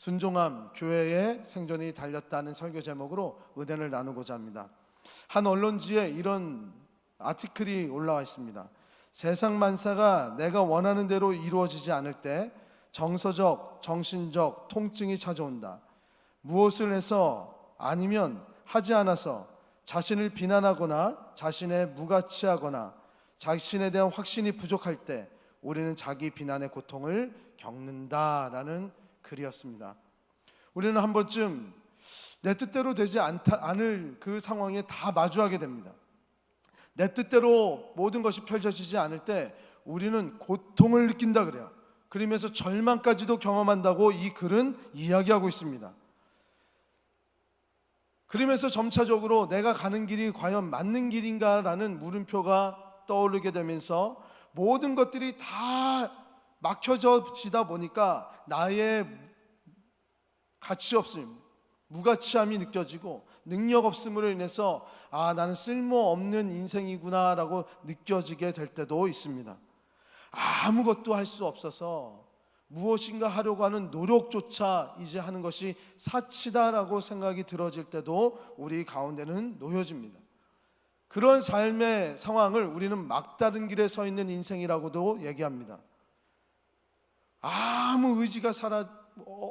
순종함, 교회의 생존이 달렸다는 설교 제목으로 은혜를 나누고자 합니다. 한 언론지에 이런 아티클이 올라와 있습니다. 세상 만사가 내가 원하는 대로 이루어지지 않을 때 정서적, 정신적 통증이 찾아온다. 무엇을 해서 아니면 하지 않아서 자신을 비난하거나 자신의 무가치하거나 자신에 대한 확신이 부족할 때 우리는 자기 비난의 고통을 겪는다라는 글이었습니다. 우리는 한 번쯤 내 뜻대로 되지 않을 그 상황에 다 마주하게 됩니다. 내 뜻대로 모든 것이 펼쳐지지 않을 때 우리는 고통을 느낀다 그래요. 그러면서 절망까지도 경험한다고 이 글은 이야기하고 있습니다. 그러면서 점차적으로 내가 가는 길이 과연 맞는 길인가라는 물음표가 떠오르게 되면서 모든 것들이 다 막혀지다 보니까 나의 가치 없음, 무가치함이 느껴지고 능력 없음으로 인해서 나는 쓸모없는 인생이구나 라고 느껴지게 될 때도 있습니다. 아무것도 할 수 없어서 무엇인가 하려고 하는 노력조차 이제 하는 것이 사치다라고 생각이 들어질 때도 우리 가운데는 놓여집니다. 그런 삶의 상황을 우리는 막다른 길에 서 있는 인생이라고도 얘기합니다. 아무 의지가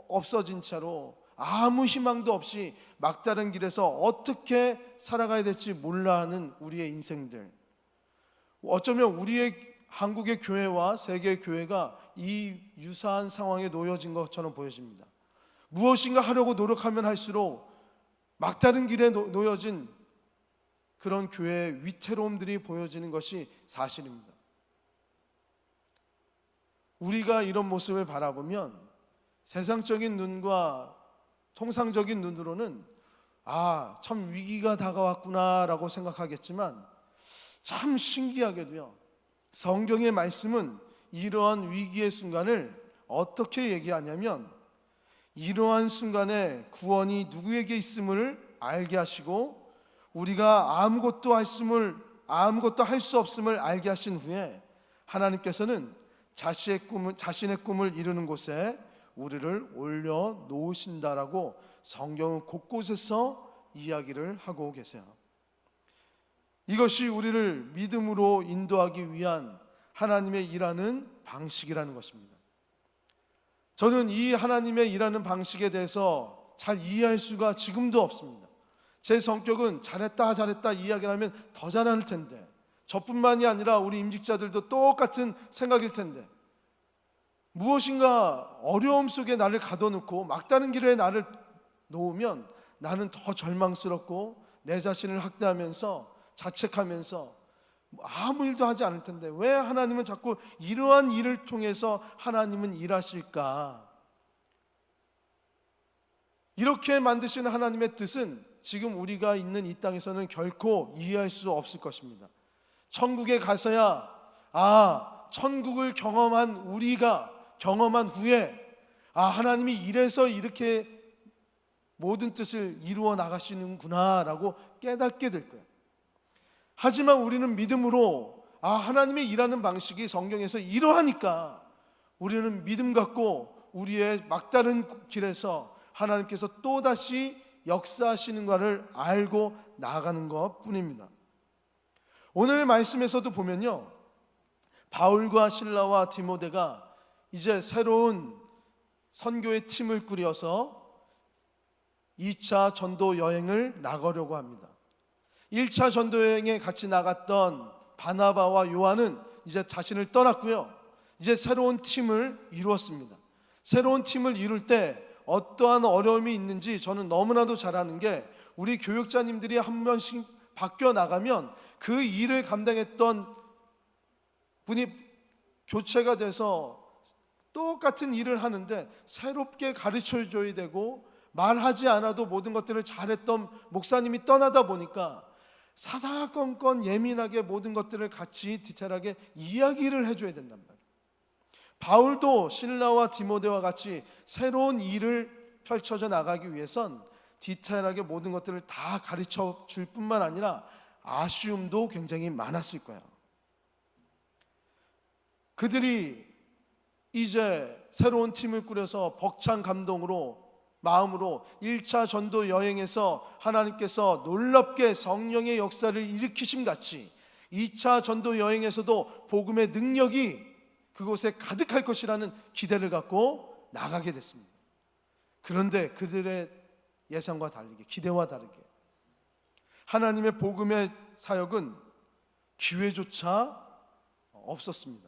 없어진 채로 아무 희망도 없이 막다른 길에서 어떻게 살아가야 될지 몰라 하는 우리의 인생들. 어쩌면 우리의 한국의 교회와 세계의 교회가 이 유사한 상황에 놓여진 것처럼 보여집니다. 무엇인가 하려고 노력하면 할수록 막다른 길에 놓여진 그런 교회의 위태로움들이 보여지는 것이 사실입니다. 우리가 이런 모습을 바라보면 세상적인 눈과 통상적인 눈으로는 참 위기가 다가왔구나 라고 생각하겠지만 참 신기하게도요, 성경의 말씀은 이러한 위기의 순간을 어떻게 얘기하냐면 이러한 순간에 구원이 누구에게 있음을 알게 하시고 우리가 아무것도 할 수 없음을 알게 하신 후에 하나님께서는 자신의 꿈을 이루는 곳에 우리를 올려놓으신다라고 성경은 곳곳에서 이야기를 하고 계세요. 이것이 우리를 믿음으로 인도하기 위한 하나님의 일하는 방식이라는 것입니다. 저는 이 하나님의 일하는 방식에 대해서 잘 이해할 수가 지금도 없습니다. 제 성격은 잘했다 이야기를 하면 더 잘할 텐데, 저뿐만이 아니라 우리 임직자들도 똑같은 생각일 텐데, 무엇인가 어려움 속에 나를 가둬놓고 막다른 길에 나를 놓으면 나는 더 절망스럽고 내 자신을 학대하면서 자책하면서 아무 일도 하지 않을 텐데 왜 하나님은 자꾸 이러한 일을 통해서 하나님은 일하실까? 이렇게 만드시는 하나님의 뜻은 지금 우리가 있는 이 땅에서는 결코 이해할 수 없을 것입니다. 천국에 가서야 천국을 경험한 우리가 경험한 후에 하나님이 이래서 이렇게 모든 뜻을 이루어 나가시는구나 라고 깨닫게 될 거예요. 하지만 우리는 믿음으로 하나님의 일하는 방식이 성경에서 이러하니까 우리는 믿음 갖고 우리의 막다른 길에서 하나님께서 또다시 역사하시는 것을 알고 나아가는 것 뿐입니다. 오늘의 말씀에서도 보면요, 바울과 실라와 디모데가 이제 새로운 선교의 팀을 꾸려서 2차 전도 여행을 나가려고 합니다. 1차 전도 여행에 같이 나갔던 바나바와 요한은 이제 자신을 떠났고요, 이제 새로운 팀을 이루었습니다. 새로운 팀을 이룰 때 어떠한 어려움이 있는지 저는 너무나도 잘 아는 게, 우리 교육자님들이 한 번씩 바뀌어 나가면 그 일을 감당했던 분이 교체가 돼서 똑같은 일을 하는데 새롭게 가르쳐줘야 되고, 말하지 않아도 모든 것들을 잘했던 목사님이 떠나다 보니까 사사건건 예민하게 모든 것들을 같이 디테일하게 이야기를 해줘야 된단 말이에요. 바울도 실라와 디모데와 같이 새로운 일을 펼쳐져 나가기 위해선 디테일하게 모든 것들을 다 가르쳐 줄 뿐만 아니라 아쉬움도 굉장히 많았을 거예요. 그들이 이제 새로운 팀을 꾸려서 벅찬 감동으로 마음으로 1차 전도 여행에서 하나님께서 놀랍게 성령의 역사를 일으키심 같이 2차 전도 여행에서도 복음의 능력이 그곳에 가득할 것이라는 기대를 갖고 나가게 됐습니다. 그런데 그들의 예상과 다르게, 기대와 다르게 하나님의 복음의 사역은 기회조차 없었습니다.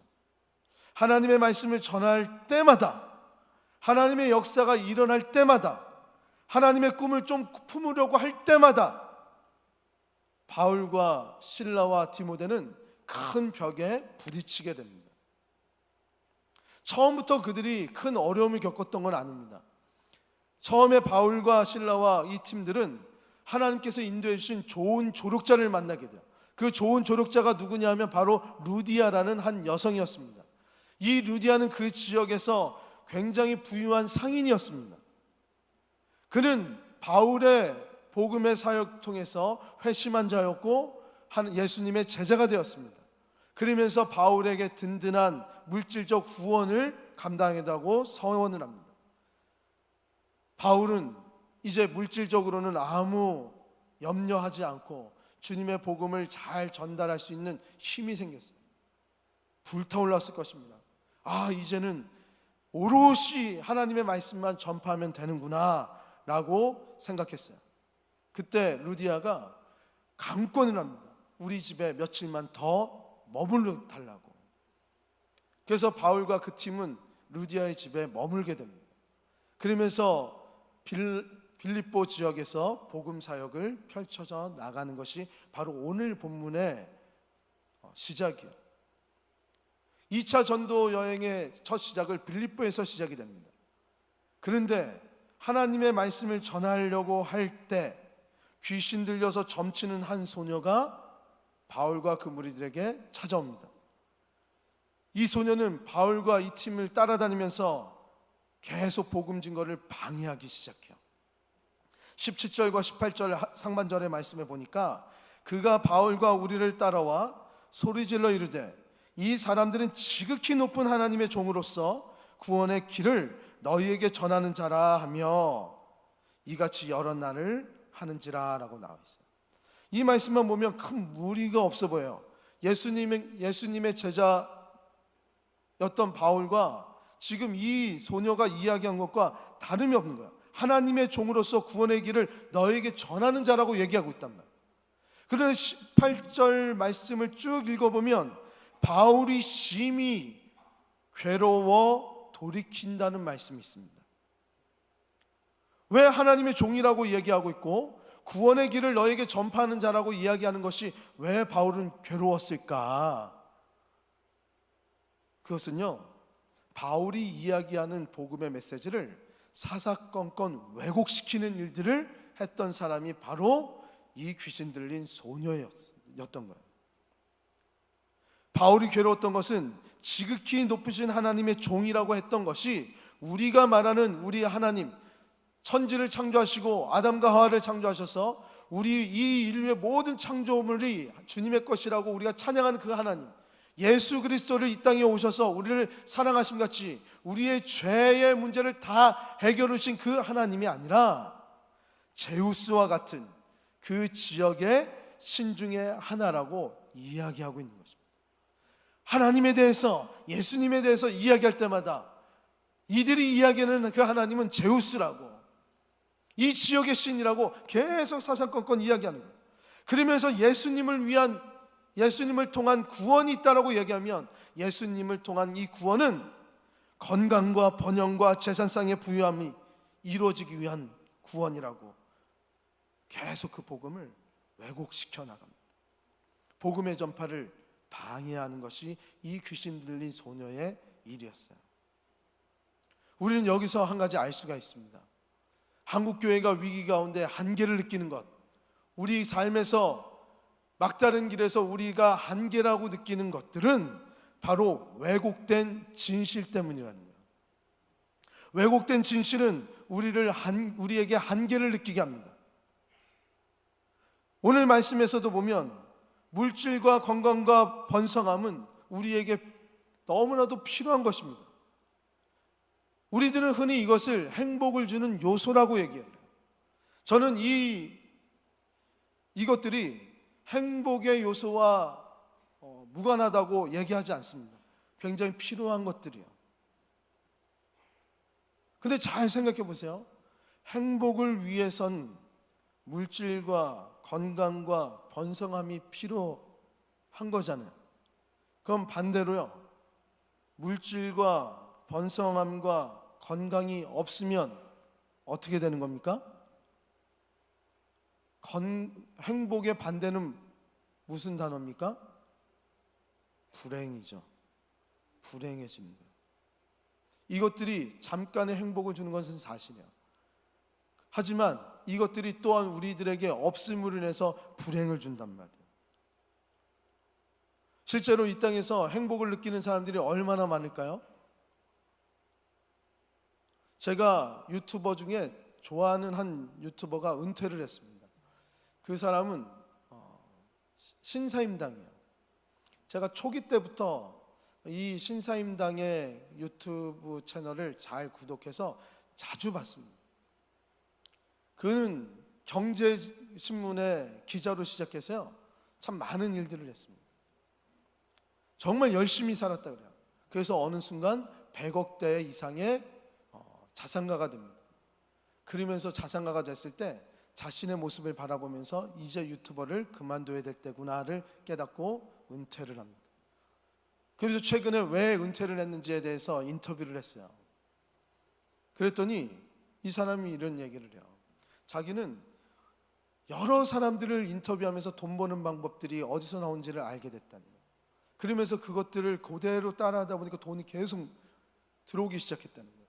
하나님의 말씀을 전할 때마다, 하나님의 역사가 일어날 때마다, 하나님의 꿈을 좀 품으려고 할 때마다 바울과 실라와 디모데는 큰 벽에 부딪히게 됩니다. 처음부터 그들이 큰 어려움을 겪었던 건 아닙니다. 처음에 바울과 실라와 이 팀들은 하나님께서 인도해 주신 좋은 조력자를 만나게 돼요. 그 좋은 조력자가 누구냐면 바로 루디아라는 한 여성이었습니다. 이 루디아는 그 지역에서 굉장히 부유한 상인이었습니다. 그는 바울의 복음의 사역 통해서 회심한 자였고 예수님의 제자가 되었습니다. 그러면서 바울에게 든든한 물질적 후원을 감당하다고 서원을 합니다. 바울은 이제 물질적으로는 아무 염려하지 않고 주님의 복음을 잘 전달할 수 있는 힘이 생겼어요. 불타올랐을 것입니다. 이제는 오롯이 하나님의 말씀만 전파하면 되는구나 라고 생각했어요. 그때 루디아가 강권을 합니다. 우리 집에 며칠만 더 머물러 달라고. 그래서 바울과 그 팀은 루디아의 집에 머물게 됩니다. 그러면서 빌립보 지역에서 복음 사역을 펼쳐져 나가는 것이 바로 오늘 본문의 시작이에요. 2차 전도 여행의 첫 시작을 빌립보에서 시작이 됩니다. 그런데 하나님의 말씀을 전하려고 할 때 귀신 들려서 점치는 한 소녀가 바울과 그 무리들에게 찾아옵니다. 이 소녀는 바울과 이 팀을 따라다니면서 계속 복음 증거를 방해하기 시작해요. 17절과 18절 상반절의 말씀에 보니까 그가 바울과 우리를 따라와 소리질러 이르되 이 사람들은 지극히 높은 하나님의 종으로서 구원의 길을 너희에게 전하는 자라 하며 이같이 여러 날을 하는지라 라고 나와 있어요. 이 말씀만 보면 큰 무리가 없어 보여요. 예수님의 제자였던 바울과 지금 이 소녀가 이야기한 것과 다름이 없는 거예요. 하나님의 종으로서 구원의 길을 너에게 전하는 자라고 얘기하고 있단 말이에요. 그런데 18절 말씀을 쭉 읽어보면 바울이 심히 괴로워 돌이킨다는 말씀이 있습니다. 왜 하나님의 종이라고 얘기하고 있고 구원의 길을 너에게 전파하는 자라고 이야기하는 것이 왜 바울은 괴로웠을까? 그것은요, 바울이 이야기하는 복음의 메시지를 사사건건 왜곡시키는 일들을 했던 사람이 바로 이 귀신 들린 소녀였던 거예요. 바울이 괴로웠던 것은 지극히 높으신 하나님의 종이라고 했던 것이 우리가 말하는 우리 하나님, 천지를 창조하시고 아담과 하와를 창조하셔서 우리 이 인류의 모든 창조물이 주님의 것이라고 우리가 찬양하는 그 하나님, 예수 그리스도를 이 땅에 오셔서 우리를 사랑하심 같이 우리의 죄의 문제를 다 해결해 주신 그 하나님이 아니라 제우스와 같은 그 지역의 신 중에 하나라고 이야기하고 있는 것입니다. 하나님에 대해서, 예수님에 대해서 이야기할 때마다 이들이 이야기하는 그 하나님은 제우스라고, 이 지역의 신이라고 계속 사사건건 이야기하는 거예요. 그러면서 예수님을 통한 구원이 있다라고 얘기하면 예수님을 통한 이 구원은 건강과 번영과 재산상의 부유함이 이루어지기 위한 구원이라고 계속 그 복음을 왜곡시켜 나갑니다. 복음의 전파를 방해하는 것이 이 귀신 들린 소녀의 일이었어요. 우리는 여기서 한 가지 알 수가 있습니다. 한국교회가 위기 가운데 한계를 느끼는 것, 우리 삶에서 막다른 길에서 우리가 한계라고 느끼는 것들은 바로 왜곡된 진실 때문이라는 거예요. 왜곡된 진실은 우리에게 한계를 느끼게 합니다. 오늘 말씀에서도 보면 물질과 건강과 번성함은 우리에게 너무나도 필요한 것입니다. 우리들은 흔히 이것을 행복을 주는 요소라고 얘기해요. 저는 이것들이 행복의 요소와 무관하다고 얘기하지 않습니다. 굉장히 필요한 것들이요. 근데 잘 생각해 보세요. 행복을 위해선 물질과 건강과 번성함이 필요한 거잖아요. 그럼 반대로요, 물질과 번성함과 건강이 없으면 어떻게 되는 겁니까? 행복의 반대는 무슨 단어입니까? 불행이죠. 불행해지는 거예요. 이것들이 잠깐의 행복을 주는 것은 사실이에요. 하지만 이것들이 또한 우리들에게 없음으로 인해서 불행을 준단 말이에요. 실제로 이 땅에서 행복을 느끼는 사람들이 얼마나 많을까요? 제가 유튜버 중에 좋아하는 한 유튜버가 은퇴를 했습니다. 그 사람은 신사임당이에요. 제가 초기 때부터 이 신사임당의 유튜브 채널을 잘 구독해서 자주 봤습니다. 그는 경제신문의 기자로 시작해서요, 참 많은 일들을 했습니다. 정말 열심히 살았다 그래요. 그래서 어느 순간 100억 대 이상의 자산가가 됩니다. 그러면서 자산가가 됐을 때 자신의 모습을 바라보면서 이제 유튜버를 그만둬야 될 때구나를 깨닫고 은퇴를 합니다. 그래서 최근에 왜 은퇴를 했는지에 대해서 인터뷰를 했어요. 그랬더니 이 사람이 이런 얘기를 해요. 자기는 여러 사람들을 인터뷰하면서 돈 버는 방법들이 어디서 나온지를 알게 됐다는 거예요. 그러면서 그것들을 그대로 따라하다 보니까 돈이 계속 들어오기 시작했다는 거예요.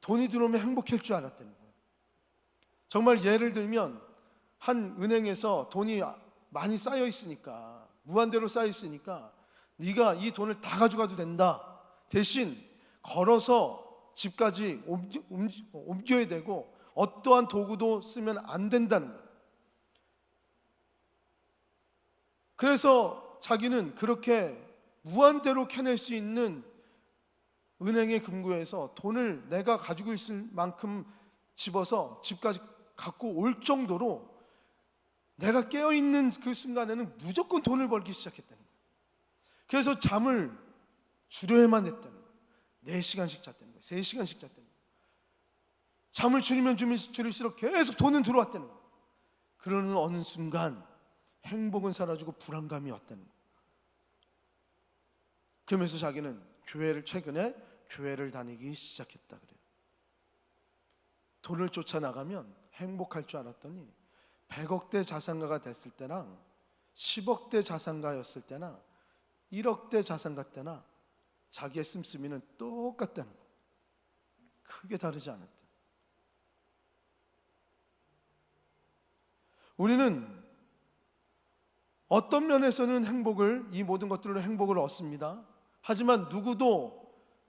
돈이 들어오면 행복할 줄 알았다는 거예요. 정말 예를 들면 한 은행에서 돈이 많이 쌓여 있으니까, 무한대로 쌓여 있으니까 네가 이 돈을 다 가져가도 된다. 대신 걸어서 집까지 옮겨야 되고 어떠한 도구도 쓰면 안 된다는 거예요. 그래서 자기는 그렇게 무한대로 캐낼 수 있는 은행의 금고에서 돈을 내가 가지고 있을 만큼 집어서 집까지 갖고 올 정도로 내가 깨어있는 그 순간에는 무조건 돈을 벌기 시작했다는 거예요. 그래서 잠을 줄여야만 했다는 거예요. 4시간씩 잤다는 거예요. 3시간씩 잤다는 거예요. 잠을 줄이면 줄일수록 계속 돈은 들어왔다는 거예요. 그러는 어느 순간 행복은 사라지고 불안감이 왔다는 거예요. 그러면서 자기는 최근에 교회를 다니기 시작했다 그래요. 돈을 쫓아나가면 행복할 줄 알았더니 100억대 자산가가 됐을 때랑 10억대 자산가였을 때나 1억대 자산가 때나 자기의 씀씀이는 똑같다는 거예요. 크게 다르지 않았다. 우리는 어떤 면에서는 이 모든 것들로 행복을 얻습니다. 하지만 누구도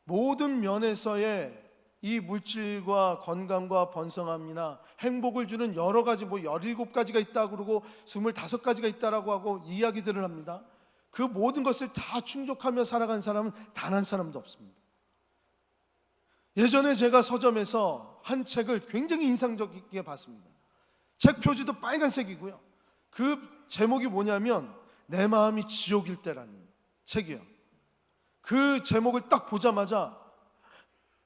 모든 면에서의 이 물질과 건강과 번성함이나 행복을 주는 여러 가지 17가지가 있다고 그러고 25가지가 있다고 하고 이야기들을 합니다. 그 모든 것을 다 충족하며 살아간 사람은 단 한 사람도 없습니다. 예전에 제가 서점에서 한 책을 굉장히 인상적이게 봤습니다. 책 표지도 빨간색이고요. 그 제목이 뭐냐면 내 마음이 지옥일 때라는 책이에요. 그 제목을 딱 보자마자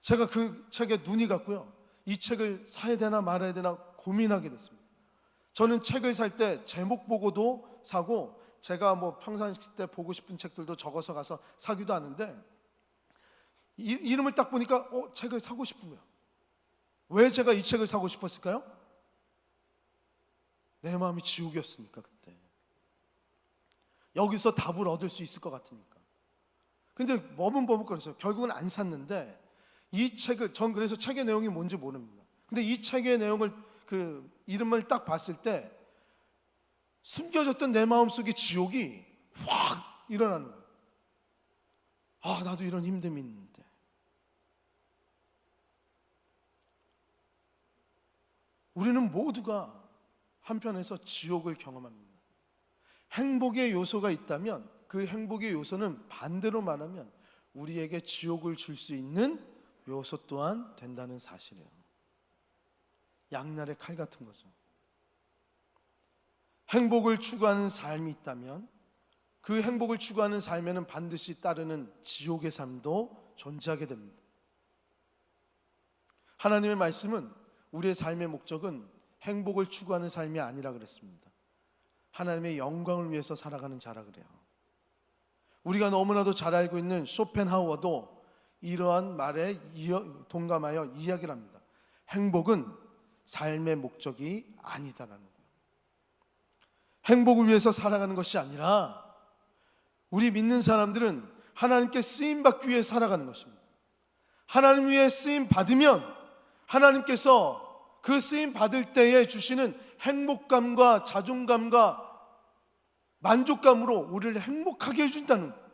제가 그 책에 눈이 갔고요. 이 책을 사야 되나 말아야 되나 고민하게 됐습니다. 저는 책을 살 때 제목 보고도 사고 제가 평상시 때 보고 싶은 책들도 적어서 가서 사기도 하는데 이름을 딱 보니까 책을 사고 싶은 거예요. 왜 제가 이 책을 사고 싶었을까요? 내 마음이 지옥이었으니까 그때. 여기서 답을 얻을 수 있을 것 같으니까. 근데 머뭇머뭇거렸어요. 결국은 안 샀는데 이 책을 전 그래서 책의 내용이 뭔지 모릅니다. 근데 이 책의 내용을 그 이름을 딱 봤을 때 숨겨졌던 내 마음속의 지옥이 확 일어나는 거예요. 아, 나도 이런 힘듦이 있는데. 우리는 모두가 한편에서 지옥을 경험합니다. 행복의 요소가 있다면 그 행복의 요소는 반대로 말하면 우리에게 지옥을 줄 수 있는 요소 또한 된다는 사실이에요. 양날의 칼 같은 거죠. 행복을 추구하는 삶이 있다면 그 행복을 추구하는 삶에는 반드시 따르는 지옥의 삶도 존재하게 됩니다. 하나님의 말씀은 우리의 삶의 목적은 행복을 추구하는 삶이 아니라 그랬습니다. 하나님의 영광을 위해서 살아가는 자라 그래요. 우리가 너무나도 잘 알고 있는 쇼펜하우어도 이러한 말에 동감하여 이야기를 합니다. 행복은 삶의 목적이 아니다라는 거예요. 행복을 위해서 살아가는 것이 아니라 우리 믿는 사람들은 하나님께 쓰임받기 위해 살아가는 것입니다. 하나님 위해 쓰임 받으면 하나님께서 그 쓰임 받을 때에 주시는 행복감과 자존감과 만족감으로 우리를 행복하게 해준다는 거예요.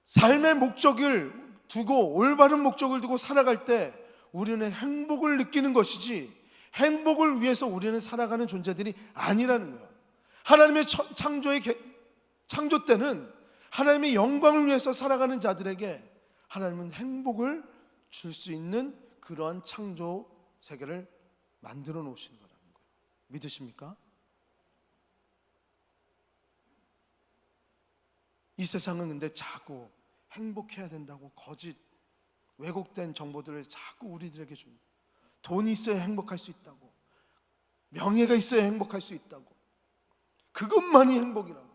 삶의 목적을 두고 올바른 목적을 두고 살아갈 때 우리는 행복을 느끼는 것이지 행복을 위해서 우리는 살아가는 존재들이 아니라는 거예요. 하나님의 창조 때는 하나님의 영광을 위해서 살아가는 자들에게 하나님은 행복을 줄 수 있는 그러한 창조 세계를 만들어 놓으신 거라는 거예요. 믿으십니까? 이 세상은 근데 자꾸 행복해야 된다고 거짓 왜곡된 정보들을 자꾸 우리들에게 줍니다. 돈이 있어야 행복할 수 있다고, 명예가 있어야 행복할 수 있다고, 그것만이 행복이라고.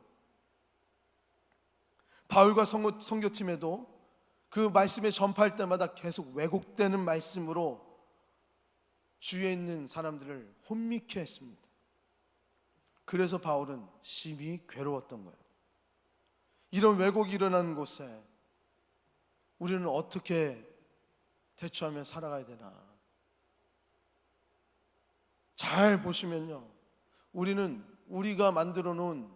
바울과 선교팀에도 그 말씀에 전파할 때마다 계속 왜곡되는 말씀으로 주위에 있는 사람들을 혼미케 했습니다. 그래서 바울은 심히 괴로웠던 거예요. 이런 왜곡이 일어나는 곳에 우리는 어떻게 대처하며 살아가야 되나. 잘 보시면요, 우리는 우리가 만들어 놓은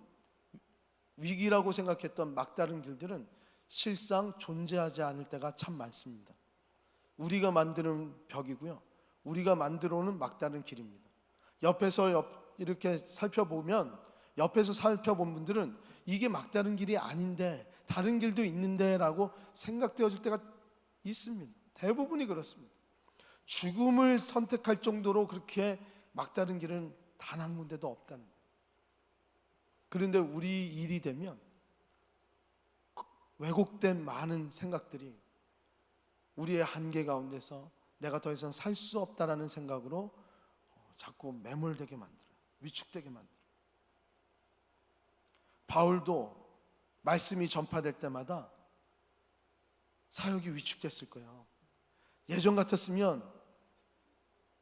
위기라고 생각했던 막다른 길들은 실상 존재하지 않을 때가 참 많습니다. 우리가 만드는 벽이고요, 우리가 만들어 놓은 막다른 길입니다. 이렇게 살펴보면, 옆에서 살펴본 분들은 이게 막다른 길이 아닌데 다른 길도 있는데 라고 생각되어질 때가 있습니다. 대부분이 그렇습니다. 죽음을 선택할 정도로 그렇게 막다른 길은 단 한 군데도 없다는 거예요. 그런데 우리 일이 되면 왜곡된 많은 생각들이 우리의 한계 가운데서 내가 더 이상 살 수 없다라는 생각으로 자꾸 매몰되게 만들어요. 위축되게 만들어요. 바울도 말씀이 전파될 때마다 사역이 위축됐을 거예요. 예전 같았으면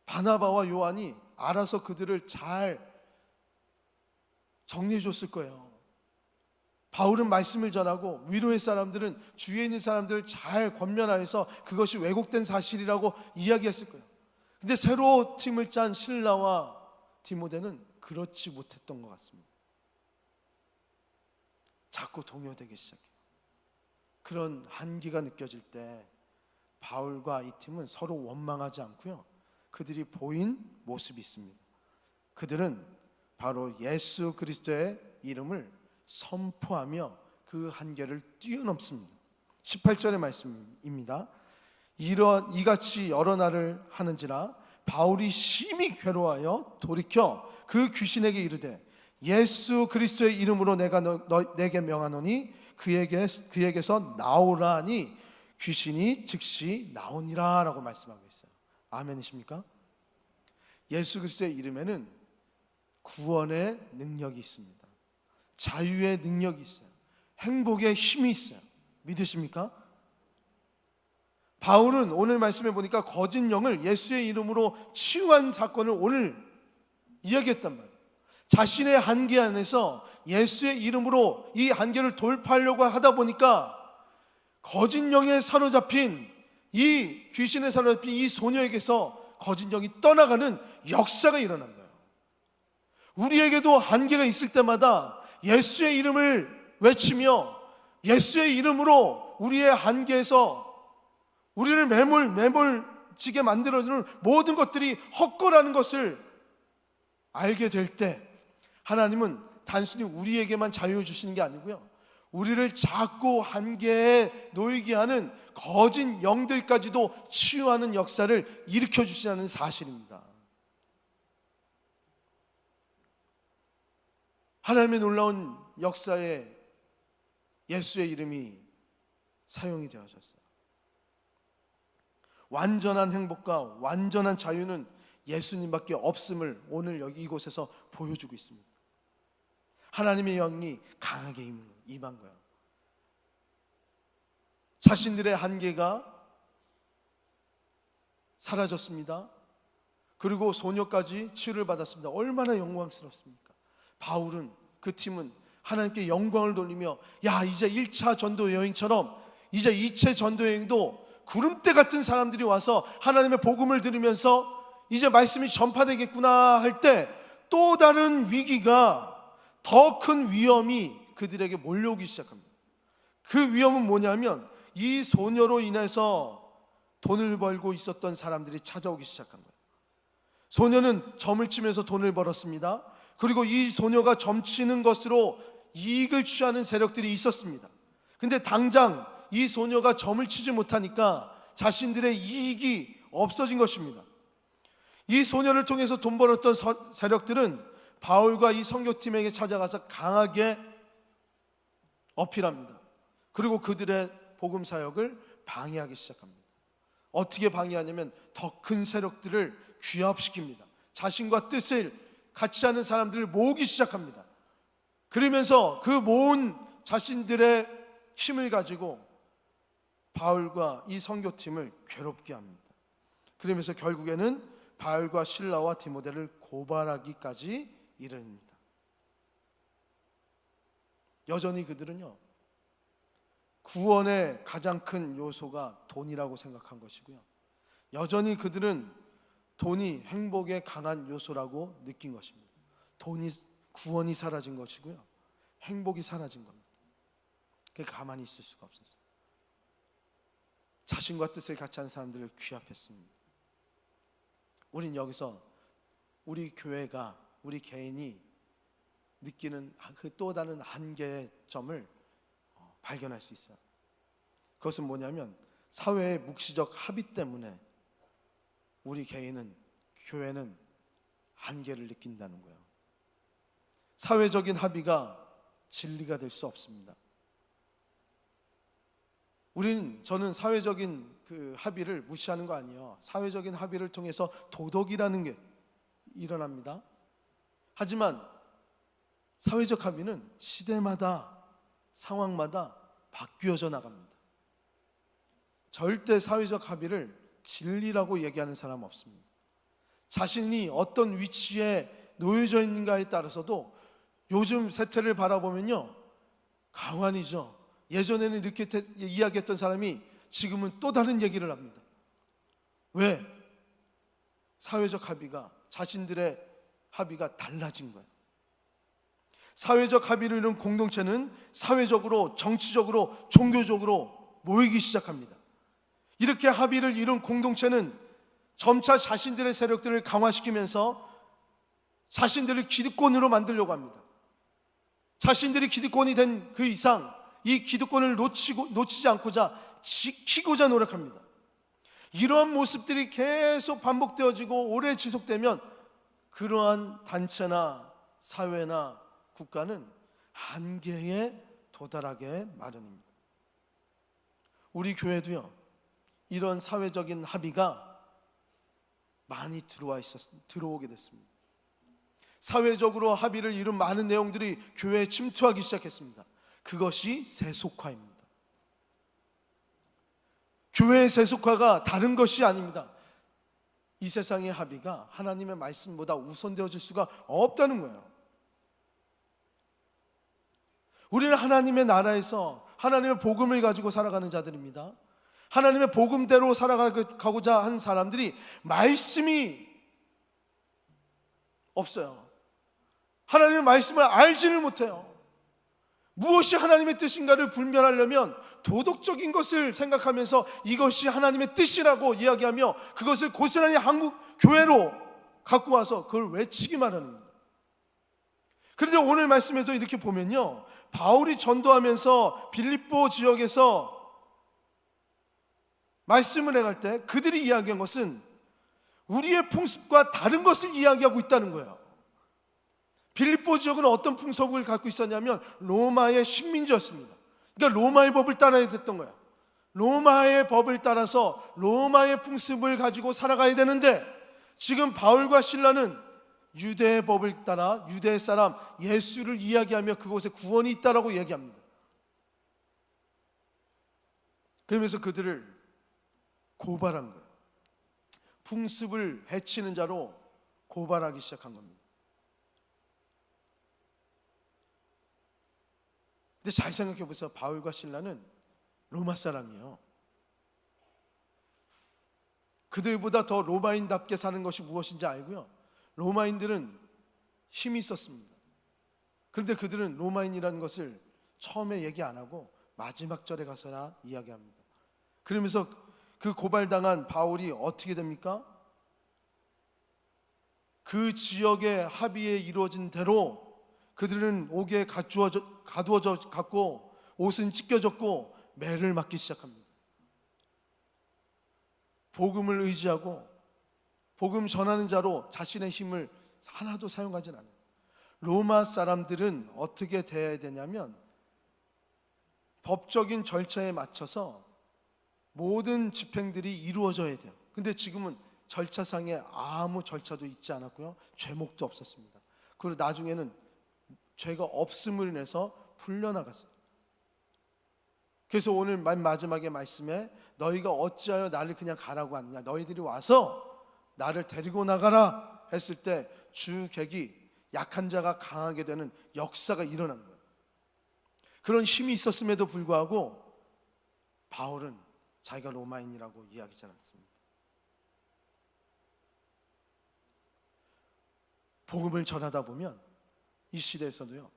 바나바와 요한이 알아서 그들을 잘 정리해 줬을 거예요. 바울은 말씀을 전하고 위로의 사람들은 주위에 있는 사람들을 잘 권면하여서 그것이 왜곡된 사실이라고 이야기했을 거예요. 근데 새로 팀을 짠 실라와 디모데는 그렇지 못했던 것 같습니다. 자꾸 동요되기 시작해요. 그런 한계가 느껴질 때 바울과 이 팀은 서로 원망하지 않고요, 그들이 보인 모습이 있습니다. 그들은 바로 예수 그리스도의 이름을 선포하며 그 한계를 뛰어넘습니다. 18절의 말씀입니다. 이같이 여러 날을 하는지라 바울이 심히 괴로워하여 돌이켜 그 귀신에게 이르되 예수 그리스도의 이름으로 내가 내게 명하노니 그에게서 나오라 하니 귀신이 즉시 나오니라 라고 말씀하고 있어요. 아멘이십니까? 예수 그리스도의 이름에는 구원의 능력이 있습니다. 자유의 능력이 있어요. 행복의 힘이 있어요. 믿으십니까? 바울은 오늘 말씀해 보니까 거짓 영을 예수의 이름으로 치유한 사건을 오늘 이야기했단 말이에요. 자신의 한계 안에서 예수의 이름으로 이 한계를 돌파하려고 하다 보니까 거짓 영에 사로잡힌 이 귀신에 사로잡힌 이 소녀에게서 거짓 영이 떠나가는 역사가 일어난 거예요. 우리에게도 한계가 있을 때마다 예수의 이름을 외치며 예수의 이름으로 우리의 한계에서 우리를 매몰지게 만들어주는 모든 것들이 헛거라는 것을 알게 될 때 하나님은 단순히 우리에게만 자유를 주시는 게 아니고요, 우리를 자꾸 한계에 놓이게 하는 거짓 영들까지도 치유하는 역사를 일으켜 주시는 사실입니다. 하나님의 놀라운 역사에 예수의 이름이 사용이 되어졌어요. 완전한 행복과 완전한 자유는 예수님밖에 없음을 오늘 여기 이곳에서 보여주고 있습니다. 하나님의 영이 강하게 임한 거예요. 자신들의 한계가 사라졌습니다. 그리고 소녀까지 치유를 받았습니다. 얼마나 영광스럽습니까? 바울은, 그 팀은 하나님께 영광을 돌리며, 야, 이제 1차 전도 여행처럼 이제 2차 전도 여행도 구름대 같은 사람들이 와서 하나님의 복음을 들으면서 이제 말씀이 전파되겠구나 할 때 또 다른 위기가, 더 큰 위험이 그들에게 몰려오기 시작합니다. 그 위험은 뭐냐면 이 소녀로 인해서 돈을 벌고 있었던 사람들이 찾아오기 시작한 거예요. 소녀는 점을 치면서 돈을 벌었습니다. 그리고 이 소녀가 점치는 것으로 이익을 취하는 세력들이 있었습니다. 근데 당장 이 소녀가 점을 치지 못하니까 자신들의 이익이 없어진 것입니다. 이 소녀를 통해서 돈 벌었던 세력들은 바울과 이 선교팀에게 찾아가서 강하게 어필합니다. 그리고 그들의 복음 사역을 방해하기 시작합니다. 어떻게 방해하냐면 더 큰 세력들을 규합시킵니다. 자신과 뜻을 같이 하는 사람들을 모으기 시작합니다. 그러면서 그 모은 자신들의 힘을 가지고 바울과 이 선교팀을 괴롭게 합니다. 그러면서 결국에는 바울과 실라와 디모데를 고발하기까지 이릅니다. 여전히 그들은요, 구원의 가장 큰 요소가 돈이라고 생각한 것이고요, 여전히 그들은 돈이 행복의 강한 요소라고 느낀 것입니다. 구원이 사라진 것이고요, 행복이 사라진 겁니다. 그게 가만히 있을 수가 없었어요. 자신과 뜻을 같이 하는 사람들을 규합했습니다. 우린 여기서 우리 교회가, 우리 개인이 느끼는 그 또 다른 한계의 점을 발견할 수 있어요. 그것은 뭐냐면 사회의 묵시적 합의 때문에 우리 개인은, 교회는 한계를 느낀다는 거예요. 사회적인 합의가 진리가 될 수 없습니다. 저는 사회적인 그 합의를 무시하는 거 아니에요. 사회적인 합의를 통해서 도덕이라는 게 일어납니다. 하지만 사회적 합의는 시대마다, 상황마다 바뀌어져 나갑니다. 절대 사회적 합의를 진리라고 얘기하는 사람 없습니다. 자신이 어떤 위치에 놓여져 있는가에 따라서도 요즘 세태를 바라보면요, 가관이죠. 예전에는 이렇게 이야기했던 사람이 지금은 또 다른 얘기를 합니다. 왜? 사회적 합의가, 자신들의 합의가 달라진 거예요. 사회적 합의를 이룬 공동체는 사회적으로, 정치적으로, 종교적으로 모이기 시작합니다. 이렇게 합의를 이룬 공동체는 점차 자신들의 세력들을 강화시키면서 자신들을 기득권으로 만들려고 합니다. 자신들이 기득권이 된 그 이상 이 기득권을 놓치지 않고자 지키고자 노력합니다. 이러한 모습들이 계속 반복되어지고 오래 지속되면 그러한 단체나 사회나 국가는 한계에 도달하게 마련입니다. 우리 교회도요, 이런 사회적인 합의가 많이 들어오게 됐습니다. 사회적으로 합의를 이룬 많은 내용들이 교회에 침투하기 시작했습니다. 그것이 세속화입니다. 교회의 세속화가 다른 것이 아닙니다. 이 세상의 합의가 하나님의 말씀보다 우선되어질 수가 없다는 거예요. 우리는 하나님의 나라에서 하나님의 복음을 가지고 살아가는 자들입니다. 하나님의 복음대로 살아가고자 하는 사람들이 말씀이 없어요. 하나님의 말씀을 알지를 못해요. 무엇이 하나님의 뜻인가를 분별하려면 도덕적인 것을 생각하면서 이것이 하나님의 뜻이라고 이야기하며 그것을 고스란히 한국 교회로 갖고 와서 그걸 외치기만 하는 겁니다. 그런데 오늘 말씀에도 이렇게 보면요, 바울이 전도하면서 빌립보 지역에서 말씀을 해갈 때 그들이 이야기한 것은 우리의 풍습과 다른 것을 이야기하고 있다는 거예요. 빌립보 지역은 어떤 풍속을 갖고 있었냐면 로마의 식민지였습니다. 그러니까 로마의 법을 따라야 됐던 거예요. 로마의 법을 따라서 로마의 풍습을 가지고 살아가야 되는데, 지금 바울과 실라는 유대의 법을 따라 유대 사람 예수를 이야기하며 그곳에 구원이 있다라고 얘기합니다. 그러면서 그들을 고발한 거예요. 풍습을 해치는 자로 고발하기 시작한 겁니다. 근데 잘 생각해 보세요. 바울과 실라는 로마 사람이에요. 그들보다 더 로마인답게 사는 것이 무엇인지 알고요, 로마인들은 힘이 있었습니다. 그런데 그들은 로마인이라는 것을 처음에 얘기 안 하고 마지막 절에 가서나 이야기합니다. 그러면서 그 고발당한 바울이 어떻게 됩니까? 그 지역의 합의에 이루어진 대로 그들은 옥에 가두어져 갔고 옷은 찢겨졌고 매를 맞기 시작합니다. 복음을 의지하고 복음 전하는 자로 자신의 힘을 하나도 사용하진 않아요. 로마 사람들은 어떻게 돼야 되냐면 법적인 절차에 맞춰서 모든 집행들이 이루어져야 돼요. 근데 지금은 절차상에 아무 절차도 있지 않았고요, 죄목도 없었습니다. 그리고 나중에는 죄가 없음을 인해서 풀려나갔어요. 그래서 오늘 마지막에 말씀에 너희가 어찌하여 나를 그냥 가라고 하느냐, 너희들이 와서 나를 데리고 나가라 했을 때 주객이 약한 자가 강하게 되는 역사가 일어난 거예요. 그런 힘이 있었음에도 불구하고 바울은 자기가 로마인이라고 이야기하지 않았습니다. 복음을 전하다 보면 이 시대에서도요,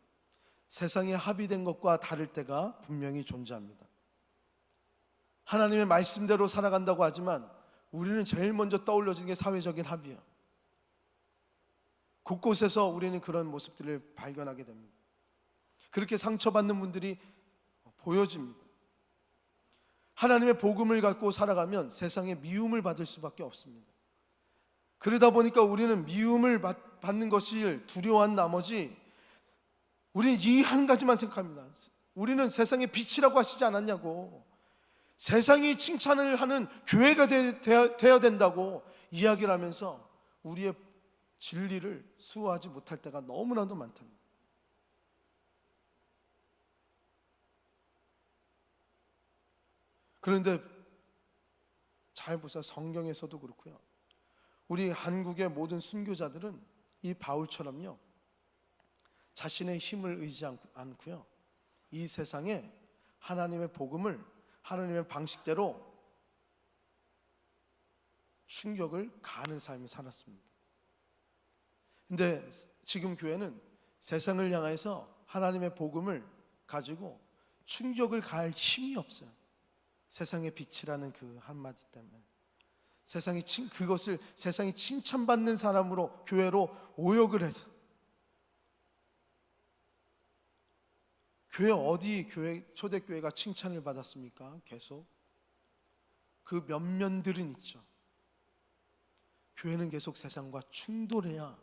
세상에 합의된 것과 다를 때가 분명히 존재합니다. 하나님의 말씀대로 살아간다고 하지만 우리는 제일 먼저 떠올려지는 게 사회적인 합의예요. 곳곳에서 우리는 그런 모습들을 발견하게 됩니다. 그렇게 상처받는 분들이 보여집니다. 하나님의 복음을 갖고 살아가면 세상에 미움을 받을 수밖에 없습니다. 그러다 보니까 우리는 미움을 받는 것을 두려워한 나머지 우리는 이 한 가지만 생각합니다. 우리는 세상의 빛이라고 하시지 않았냐고, 세상이 칭찬을 하는 교회가 되어야 된다고 이야기를 하면서 우리의 진리를 수호하지 못할 때가 너무나도 많답니다. 그런데 잘 보세요. 성경에서도 그렇고요, 우리 한국의 모든 순교자들은 이 바울처럼요, 자신의 힘을 의지하지 않고요, 이 세상에 하나님의 복음을 하나님의 방식대로 충격을 가하는 삶을 살았습니다. 근데 지금 교회는 세상을 향해서 하나님의 복음을 가지고 충격을 가할 힘이 없어요. 세상의 빛이라는 그 한마디 때문에 그것을 세상이 칭찬받는 사람으로, 교회로 오역을 해서, 초대교회가 칭찬을 받았습니까? 계속 그 면면들은 있죠. 교회는 계속 세상과 충돌해야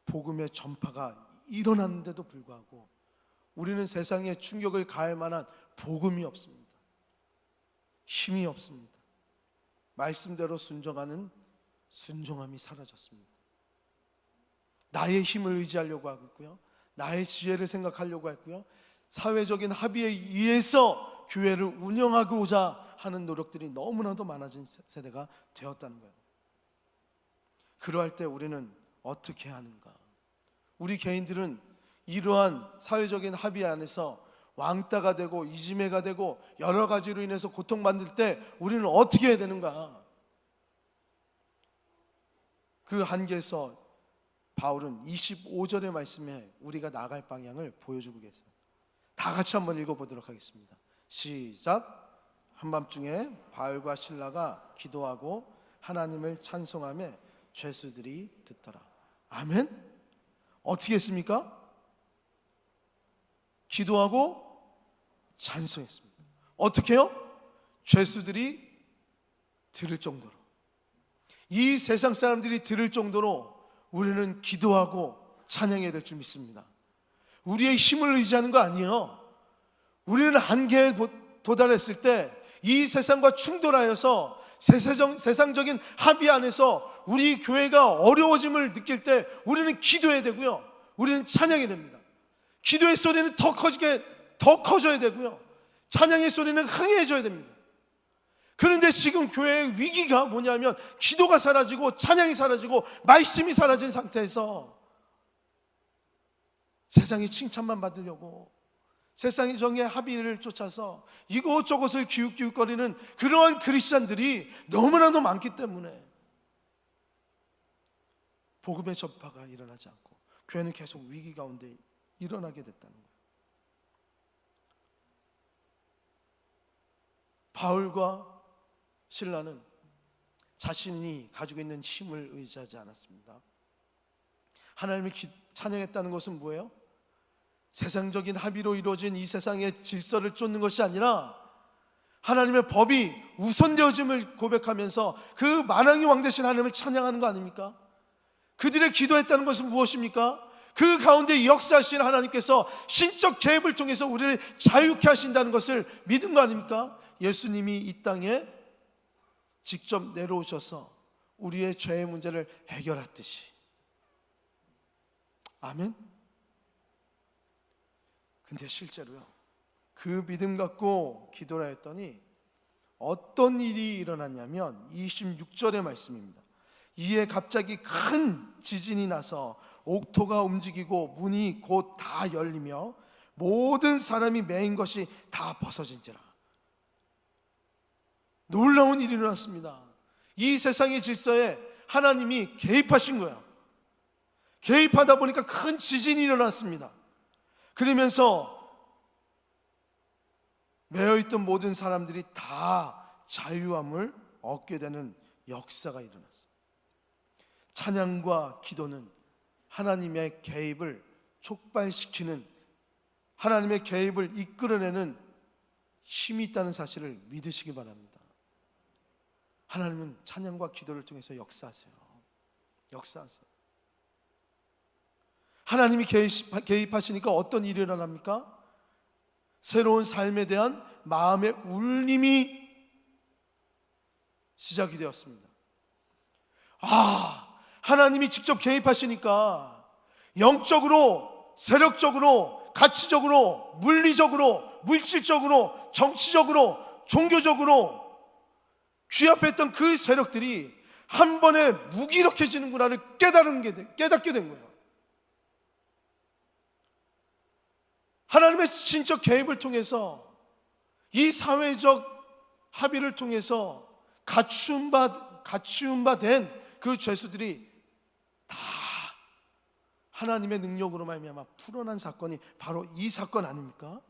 복음의 전파가 일어나는데도 불구하고 우리는 세상에 충격을 가할 만한 복음이 없습니다. 힘이 없습니다. 말씀대로 순종하는 순종함이 사라졌습니다. 나의 힘을 의지하려고 하고 있고요, 나의 지혜를 생각하려고 했고요, 사회적인 합의에 의해서 교회를 운영하고자 하는 노력들이 너무나도 많아진 세대가 되었다는 거예요. 그러할 때 우리는 어떻게 해야 하는가? 우리 개인들은 이러한 사회적인 합의 안에서 왕따가 되고 이지매가 되고 여러 가지로 인해서 고통받을 때 우리는 어떻게 해야 되는가? 그 한계에서 바울은 25절의 말씀에 우리가 나갈 방향을 보여주고 계세요. 다 같이 한번 읽어보도록 하겠습니다. 시작. 한밤중에 바울과 실라가 기도하고 하나님을 찬송하며 죄수들이 듣더라. 아멘. 어떻게 했습니까? 기도하고 찬송했습니다. 어떻게요? 죄수들이 들을 정도로, 이 세상 사람들이 들을 정도로 우리는 기도하고 찬양해야 될 줄 믿습니다. 우리의 힘을 의지하는 거 아니에요. 우리는 한계에 도달했을 때 이 세상과 충돌하여서 세상적인 합의 안에서 우리 교회가 어려워짐을 느낄 때 우리는 기도해야 되고요, 우리는 찬양해야 됩니다. 기도의 소리는 더 커져야 되고요, 찬양의 소리는 흥해져야 됩니다. 그런데 지금 교회의 위기가 뭐냐면 기도가 사라지고 찬양이 사라지고 말씀이 사라진 상태에서 세상이 칭찬만 받으려고 세상의 정의 합의를 쫓아서 이곳저곳을 기웃기웃거리는 그러한 크리스찬들이 너무나도 많기 때문에 복음의 전파가 일어나지 않고 교회는 계속 위기 가운데 일어나게 됐다는 거예요. 바울과 신라는 자신이 가지고 있는 힘을 의지하지 않았습니다. 하나님을 찬양했다는 것은 뭐예요? 세상적인 합의로 이루어진 이 세상의 질서를 쫓는 것이 아니라 하나님의 법이 우선되어짐을 고백하면서 그 만왕의 왕 되신 하나님을 찬양하는 거 아닙니까? 그들의 기도했다는 것은 무엇입니까? 그 가운데 역사하신 하나님께서 신적 계획을 통해서 우리를 자유케 하신다는 것을 믿은 거 아닙니까? 예수님이 이 땅에 직접 내려오셔서 우리의 죄의 문제를 해결했듯이. 아멘. 근데 실제로요, 그 믿음 갖고 기도를 했더니 어떤 일이 일어났냐면 26절의 말씀입니다. 이에 갑자기 큰 지진이 나서 옥토가 움직이고 문이 곧 다 열리며 모든 사람이 매인 것이 다 벗어진지라. 놀라운 일이 일어났습니다. 이 세상의 질서에 하나님이 개입하신 거예요. 개입하다 보니까 큰 지진이 일어났습니다. 그러면서 매여있던 모든 사람들이 다 자유함을 얻게 되는 역사가 일어났어요. 찬양과 기도는 하나님의 개입을 촉발시키는, 하나님의 개입을 이끌어내는 힘이 있다는 사실을 믿으시기 바랍니다. 하나님은 찬양과 기도를 통해서 역사하세요. 하나님이 개입하시니까 어떤 일이 일어납니까? 새로운 삶에 대한 마음의 울림이 시작이 되었습니다. 하나님이 직접 개입하시니까 영적으로, 세력적으로, 가치적으로, 물리적으로, 물질적으로, 정치적으로, 종교적으로 취합했던 그 세력들이 한 번에 무기력해지는구나를 깨닫게 된 거예요. 하나님의 신적 개입을 통해서 이 사회적 합의를 통해서 갖추음 바 된 그 죄수들이 다 하나님의 능력으로 말미암아 풀어난 사건이 바로 이 사건 아닙니까?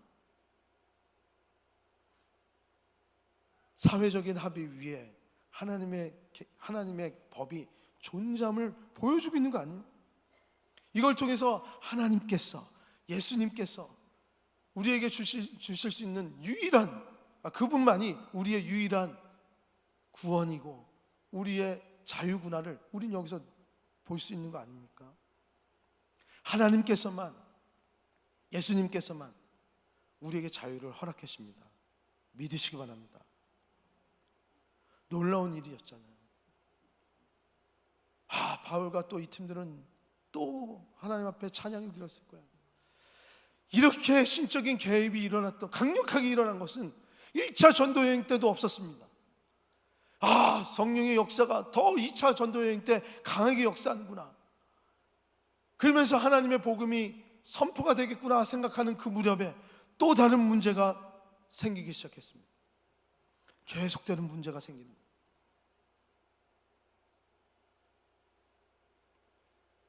사회적인 합의 위에 하나님의 법이 존재함을 보여주고 있는 거 아니에요? 이걸 통해서 하나님께서, 예수님께서 우리에게 주실 수 있는 유일한, 그분만이 우리의 유일한 구원이고 우리의 자유구나를 우린 여기서 볼 수 있는 거 아닙니까? 하나님께서만, 예수님께서만 우리에게 자유를 허락하십니다. 믿으시기 바랍니다. 놀라운 일이었잖아요. 바울과 또 이 팀들은 또 하나님 앞에 찬양을 드렸을 거예요. 이렇게 신적인 개입이 강력하게 일어난 것은 1차 전도여행 때도 없었습니다. 성령의 역사가 더 2차 전도여행 때 강하게 역사하는구나, 그러면서 하나님의 복음이 선포가 되겠구나 생각하는 그 무렵에 또 다른 문제가 생기기 시작했습니다. 계속되는 문제가 생기는 거예요.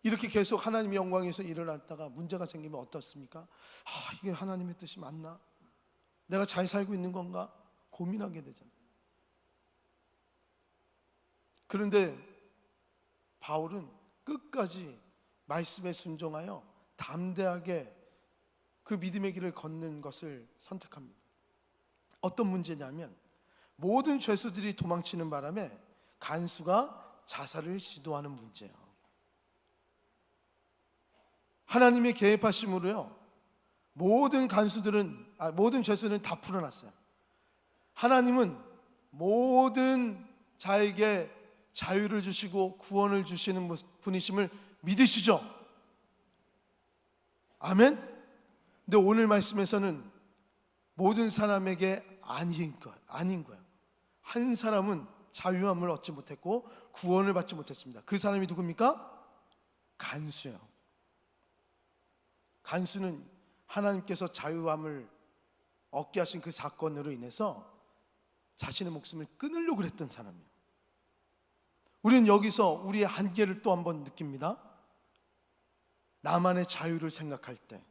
이렇게 계속 하나님의 영광에서 일어났다가 문제가 생기면 어떻습니까? 이게 하나님의 뜻이 맞나? 내가 잘 살고 있는 건가? 고민하게 되잖아요. 그런데 바울은 끝까지 말씀에 순종하여 담대하게 그 믿음의 길을 걷는 것을 선택합니다. 어떤 문제냐면 모든 죄수들이 도망치는 바람에 간수가 자살을 시도하는 문제예요. 하나님의 계획하심으로요, 모든 죄수들은 다 풀어놨어요. 하나님은 모든 자에게 자유를 주시고 구원을 주시는 분이심을 믿으시죠? 아멘? 근데 오늘 말씀에서는 모든 사람에게 아닌 거예요. 한 사람은 자유함을 얻지 못했고 구원을 받지 못했습니다. 그 사람이 누굽니까? 간수예요. 간수는 하나님께서 자유함을 얻게 하신 그 사건으로 인해서 자신의 목숨을 끊으려고 그랬던 사람이에요. 우리는 여기서 우리의 한계를 또 한번 느낍니다. 나만의 자유를 생각할 때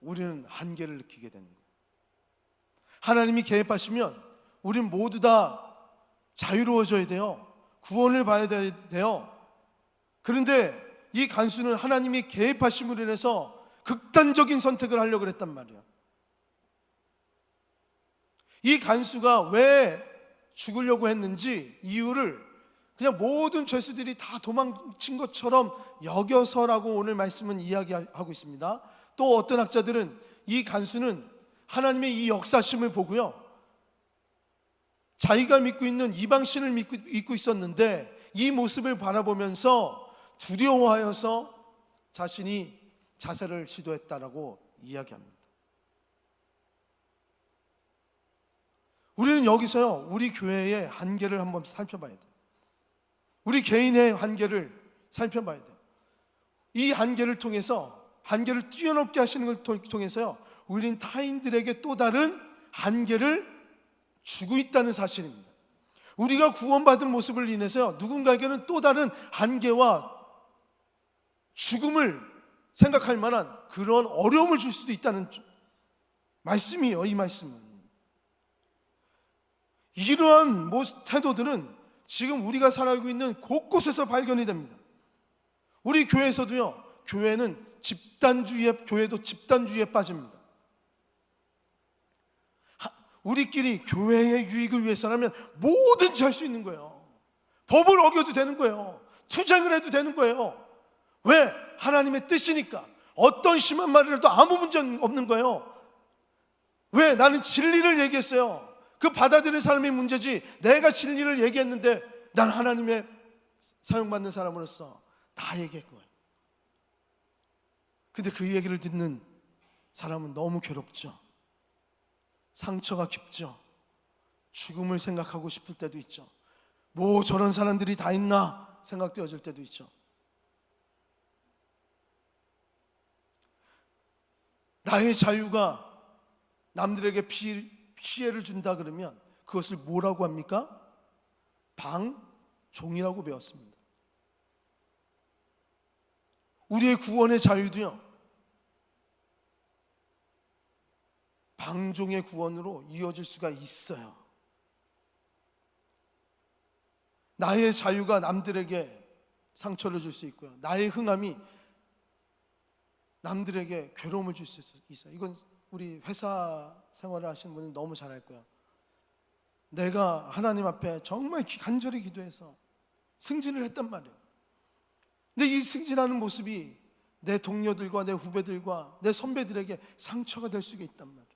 우리는 한계를 느끼게 되는 거예요. 하나님이 계획하시면 우리는 모두 다 자유로워져야 돼요. 구원을 받아야 돼요. 그런데 이 간수는 하나님이 계획하심으로 인해서 극단적인 선택을 하려고 했단 말이에요. 이 간수가 왜 죽으려고 했는지 이유를 그냥 모든 죄수들이 다 도망친 것처럼 여겨서라고 오늘 말씀은 이야기하고 있습니다. 또 어떤 학자들은 이 간수는 하나님의 이 역사심을 보고요, 자기가 믿고 있는 이방신을 믿고 있었는데 이 모습을 바라보면서 두려워하여서 자신이 자살을 시도했다라고 이야기합니다. 우리는 여기서요, 우리 교회의 한계를 한번 살펴봐야 돼요. 우리 개인의 한계를 살펴봐야 돼요. 이 한계를 통해서, 한계를 뛰어넘게 하시는 걸 통해서요, 우리는 타인들에게 또 다른 한계를 주고 있다는 사실입니다. 우리가 구원받은 모습을 인해서요, 누군가에게는 또 다른 한계와 죽음을 생각할 만한 그런 어려움을 줄 수도 있다는 말씀이에요. 이 말씀은 이러한 태도들은 지금 우리가 살아가고 있는 곳곳에서 발견이 됩니다. 우리 교회에서도요, 교회도 집단주의에 빠집니다. 우리끼리 교회의 유익을 위해서라면 뭐든지 할 수 있는 거예요. 법을 어겨도 되는 거예요. 투쟁을 해도 되는 거예요. 왜? 하나님의 뜻이니까. 어떤 심한 말이라도 아무 문제 없는 거예요. 왜? 나는 진리를 얘기했어요. 그 받아들인 사람이 문제지, 내가 진리를 얘기했는데 난 하나님의 사용받는 사람으로서 다 얘기한 거예요. 근데 그 얘기를 듣는 사람은 너무 괴롭죠. 상처가 깊죠. 죽음을 생각하고 싶을 때도 있죠. 뭐 저런 사람들이 다 있나 생각되어질 때도 있죠. 나의 자유가 남들에게 피해를 준다 그러면 그것을 뭐라고 합니까? 방종이라고 배웠습니다. 우리의 구원의 자유도요, 방종의 구원으로 이어질 수가 있어요. 나의 자유가 남들에게 상처를 줄 수 있고요, 나의 흥함이 남들에게 괴로움을 줄 수 있어요. 이건 우리 회사 생활을 하시는 분은 너무 잘 알 거예요. 내가 하나님 앞에 정말 간절히 기도해서 승진을 했단 말이에요. 근데 이 승진하는 모습이 내 동료들과 내 후배들과 내 선배들에게 상처가 될 수가 있단 말이에요.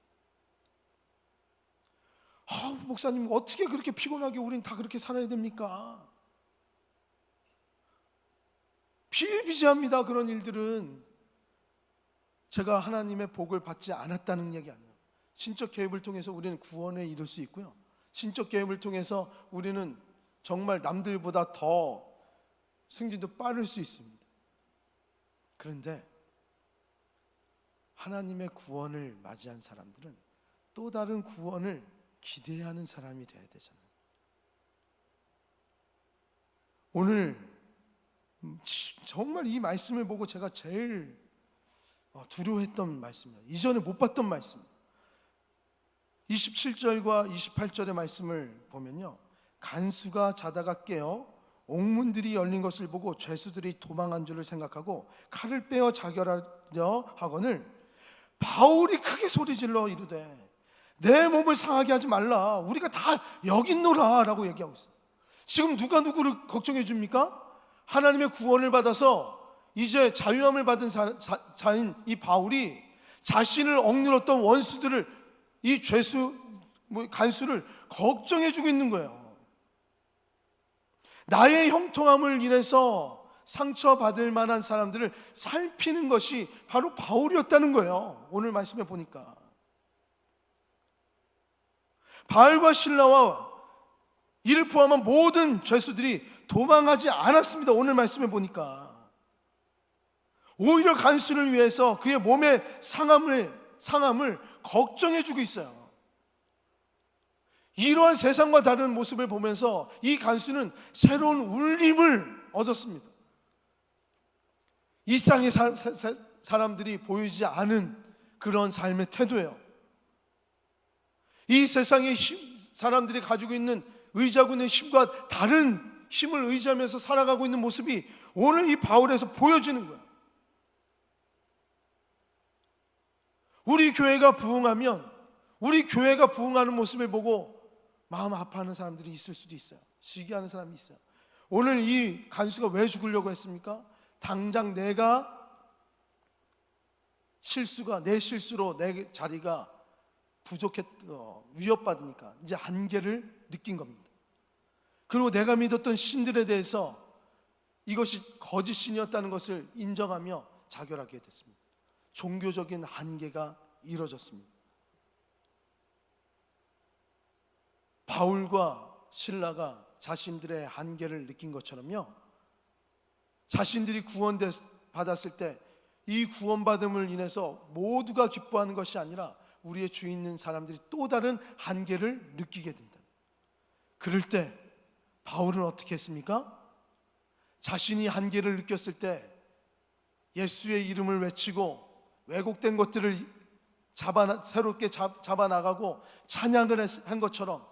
목사님, 어떻게 그렇게 피곤하게 우린 다 그렇게 살아야 됩니까? 비일비재합니다. 그런 일들은 제가 하나님의 복을 받지 않았다는 얘기 아니에요. 신적 개입을 통해서 우리는 구원에 이룰 수 있고요, 신적 개입을 통해서 우리는 정말 남들보다 더 승진도 빠를 수 있습니다. 그런데 하나님의 구원을 맞이한 사람들은 또 다른 구원을 기대하는 사람이 되어야 되잖아요. 오늘 정말 이 말씀을 보고 제가 제일 두려워했던 말씀이에요. 이전에 못 봤던 말씀. 27절과 28절의 말씀을 보면요, 간수가 자다가 깨어 옥문들이 열린 것을 보고 죄수들이 도망한 줄을 생각하고 칼을 빼어 자결하려 하거늘 바울이 크게 소리질러 이르되 내 몸을 상하게 하지 말라, 우리가 다 여기 있노라 라고 얘기하고 있어요. 지금 누가 누구를 걱정해 줍니까? 하나님의 구원을 받아서 이제 자유함을 받은 자인 이 바울이 자신을 억눌렀던 원수들을, 이 간수를 걱정해 주고 있는 거예요. 나의 형통함을 인해서 상처받을 만한 사람들을 살피는 것이 바로 바울이었다는 거예요. 오늘 말씀에 보니까 바울과 실라와 이를 포함한 모든 죄수들이 도망하지 않았습니다. 오늘 말씀에 보니까 오히려 간수를 위해서 그의 몸의 상함을 걱정해 주고 있어요. 이러한 세상과 다른 모습을 보면서 이 간수는 새로운 울림을 얻었습니다. 이 땅의 사람들이 보이지 않은 그런 삶의 태도예요. 이 세상의 사람들이 가지고 있는 의지하고 있는 힘과 다른 힘을 의지하면서 살아가고 있는 모습이 오늘 이 바울에서 보여지는 거예요. 우리 교회가 부흥하면, 우리 교회가 부흥하는 모습을 보고 마음 아파하는 사람들이 있을 수도 있어요. 시기하는 사람이 있어요. 오늘 이 간수가 왜 죽으려고 했습니까? 당장 내 실수로 내 자리가 위협받으니까 이제 한계를 느낀 겁니다. 그리고 내가 믿었던 신들에 대해서 이것이 거짓 신이었다는 것을 인정하며 자결하게 됐습니다. 종교적인 한계가 이루어졌습니다. 바울과 실라가 자신들의 한계를 느낀 것처럼요, 자신들이 구원받았을 때 이 구원받음을 인해서 모두가 기뻐하는 것이 아니라 우리의 주위 있는 사람들이 또 다른 한계를 느끼게 된다. 그럴 때 바울은 어떻게 했습니까? 자신이 한계를 느꼈을 때 예수의 이름을 외치고 왜곡된 것들을 새롭게 잡아나가고 찬양을 한 것처럼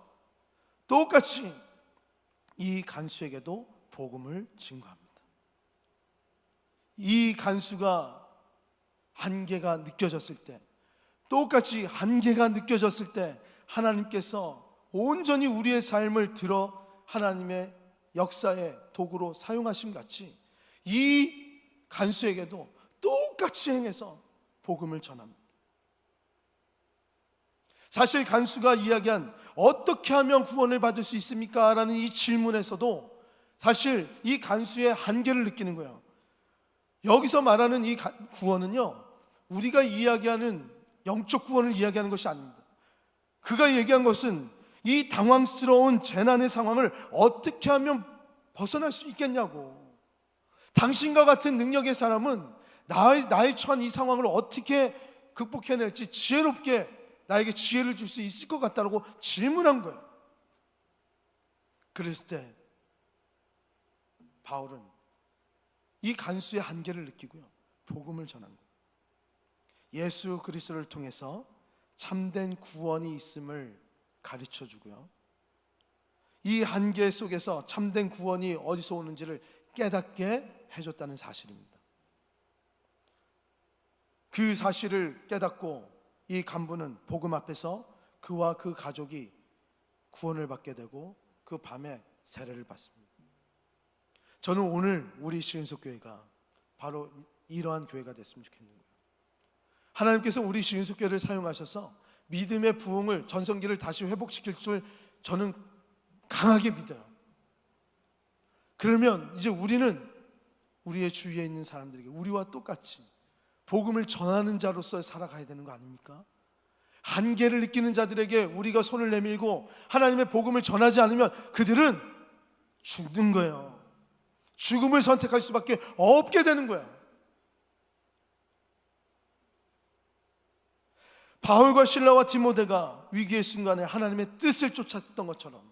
똑같이 이 간수에게도 복음을 증거합니다. 이 간수가 한계가 느껴졌을 때, 똑같이 한계가 느껴졌을 때 하나님께서 온전히 우리의 삶을 들어 하나님의 역사의 도구로 사용하심 같이 이 간수에게도 똑같이 행해서 복음을 전합니다. 사실 간수가 이야기한 어떻게 하면 구원을 받을 수 있습니까? 라는 이 질문에서도 사실 이 간수의 한계를 느끼는 거예요. 여기서 말하는 이 구원은요, 우리가 이야기하는 영적 구원을 이야기하는 것이 아닙니다. 그가 얘기한 것은 이 당황스러운 재난의 상황을 어떻게 하면 벗어날 수 있겠냐고. 당신과 같은 능력의 사람은 나의 처한 이 상황을 어떻게 극복해낼지 지혜롭게 나에게 지혜를 줄 수 있을 것 같다고 질문한 거예요. 그랬을 때 바울은 이 간수의 한계를 느끼고요, 복음을 전한 거예요. 예수 그리스도를 통해서 참된 구원이 있음을 가르쳐 주고요, 이 한계 속에서 참된 구원이 어디서 오는지를 깨닫게 해줬다는 사실입니다. 그 사실을 깨닫고 이 간부는 복음 앞에서 그와 그 가족이 구원을 받게 되고 그 밤에 세례를 받습니다. 저는 오늘 우리 시은석교회가 바로 이러한 교회가 됐으면 좋겠는 거예요. 하나님께서 우리 시은석교회를 사용하셔서 믿음의 부흥을, 전성기를 다시 회복시킬 줄 저는 강하게 믿어요. 그러면 이제 우리는 우리의 주위에 있는 사람들에게 우리와 똑같이 복음을 전하는 자로서 살아가야 되는 거 아닙니까? 한계를 느끼는 자들에게 우리가 손을 내밀고 하나님의 복음을 전하지 않으면 그들은 죽는 거예요. 죽음을 선택할 수밖에 없게 되는 거예요. 바울과 실라와 디모데가 위기의 순간에 하나님의 뜻을 쫓았던 것처럼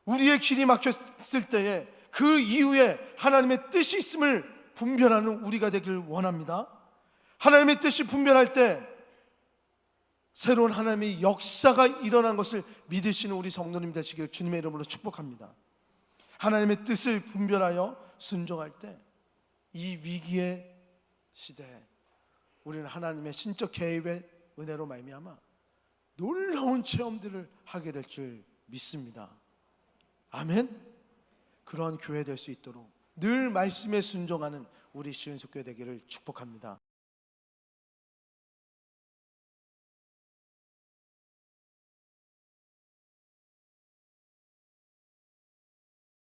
우리의 길이 막혔을 때에 그 이후에 하나님의 뜻이 있음을 분별하는 우리가 되길 원합니다. 하나님의 뜻이 분별할 때 새로운 하나님의 역사가 일어난 것을 믿으시는 우리 성도님 되시길 주님의 이름으로 축복합니다. 하나님의 뜻을 분별하여 순종할 때 이 위기의 시대에 우리는 하나님의 신적 개입의 은혜로 말미암아 놀라운 체험들을 하게 될 줄 믿습니다. 아멘. 그러한 교회 될 수 있도록 늘 말씀에 순종하는 우리 시은석교회 되기를 축복합니다.